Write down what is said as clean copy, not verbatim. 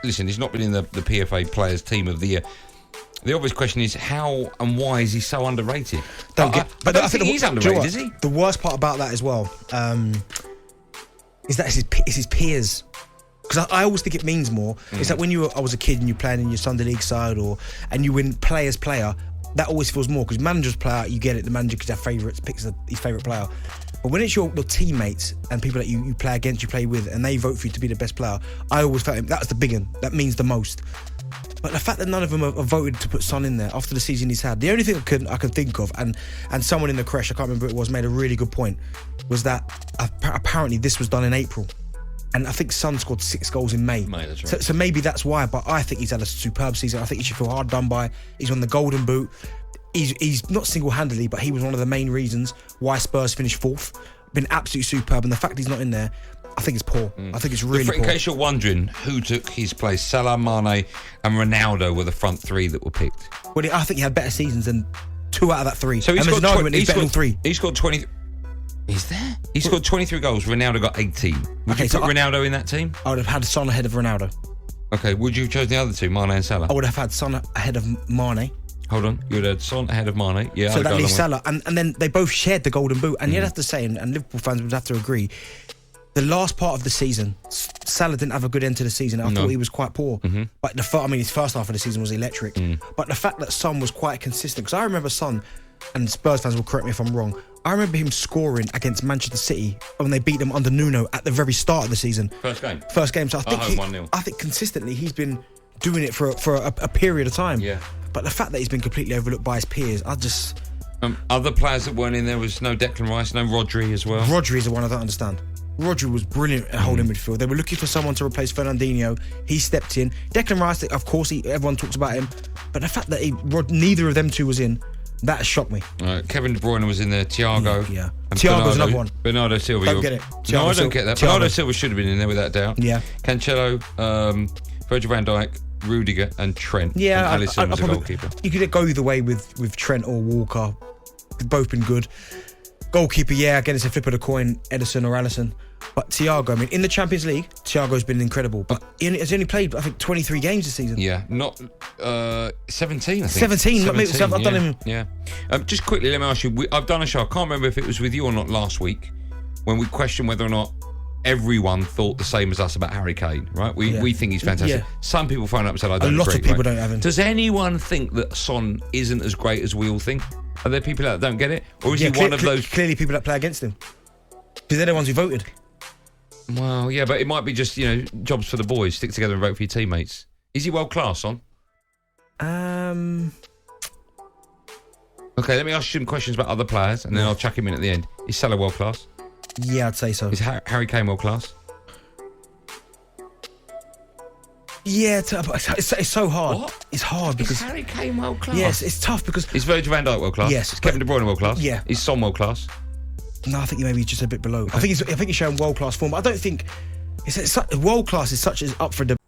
Listen, he's not been in the PFA Players Team of the Year. The obvious question is how and why is he so underrated? But I think he's underrated, is he? The worst part about that as well is that it's his peers. Because I always think it means more. It's like when I was a kid and you're playing in your Sunday League side and you win player, that always feels more. Because managers play out, you get it. The manager could have favourites, picks his favourite player. But when it's your teammates and people that you play against, you play with, and they vote for you to be the best player, I always felt that's the big one. That means the most. But the fact that none of them have voted to put Son in there after the season he's had, the only thing I can think of, and someone in the creche, I can't remember who it was, made a really good point, was that apparently this was done in April. And I think Son scored 6 goals in May. That's right. So maybe that's why, but I think he's had a superb season. I think he should feel hard done by. He's won the Golden Boot. He's not single-handedly, but he was one of the main reasons why Spurs finished 4th. Been absolutely superb, and the fact he's not in there, I think it's poor. I think it's really poor. In case you're wondering who took his place, Salah, Mane and Ronaldo were the front 3 that were picked. Well, I think he had better seasons than 2 out of that 3. So he's got 3. He scored 20. Is there? He scored 23 goals. Ronaldo got 18. Would you put Ronaldo in that team? I would have had Son ahead of Ronaldo. Okay, would you have chosen the other 2, Mane and Salah? I would have had Son ahead of Mane. Hold on, you would have had Son ahead of Mane. Yeah. So that leaves Salah, and then they both shared the Golden Boot. And you'd have to say, and Liverpool fans would have to agree, the last part of the season, Salah didn't have a good end to the season. I thought he was quite poor. But his first half of the season was electric. But the fact that Son was quite consistent, because I remember Son, and Spurs fans will correct me if I'm wrong, I remember him scoring against Manchester City when they beat them under Nuno at the very start of the season. First game. So I think consistently he's been doing it for a period of time. Yeah. But the fact that he's been completely overlooked by his peers, I just... Other players that weren't in there was no Declan Rice, no Rodri as well. Rodri is the one I don't understand. Rodri was brilliant at holding midfield. They were looking for someone to replace Fernandinho. He stepped in. Declan Rice, of course, everyone talks about him. But the fact that neither of them two was in, that shocked me. Kevin De Bruyne was in there. Thiago. Yeah. Thiago's another one. Bernardo Silva. Don't get it. No, I don't get that. Bernardo Silva should have been in there without doubt. Yeah. Cancelo, Virgil van Dijk, Rudiger and Trent. Yeah. And Alisson was a goalkeeper. You could go either way with Trent or Walker. They've both been good. Goalkeeper, yeah, again, it's a flip of the coin, Ederson or Alisson. But Thiago, in the Champions League, Thiago's been incredible. But he's only played, I think, 23 games this season. Yeah, not 17, I think. 17, I've done him. Yeah. Just quickly, let me ask you, I've done a show, I can't remember if it was with you or not last week, when we questioned whether or not everyone thought the same as us about Harry Kane, right? We think he's fantastic. Yeah. Some people phoned up and said, I don't agree. A lot of people don't have him. Does anyone think that Son isn't as great as we all think? Are there people that don't get it? Or is he one of those... Clearly people that play against him. Because they're the ones who voted. Well, yeah, but it might be just, jobs for the boys. Stick together and vote for your teammates. Is he world class, Son? Okay, let me ask you some questions about other players, and then I'll chuck him in at the end. Is Salah world class? Yeah, I'd say so. Is Harry Kane world class? Yeah, it's so hard. What? It's hard because... Is Harry Kane world class? Yes, it's tough because... Is Virgil van Dijk world class? Yes. Is Kevin De Bruyne world class? Yeah. Is Son world class? No, I think he maybe just a bit below. Okay. I think he's showing world class form, but I don't think world class is such as up for debate.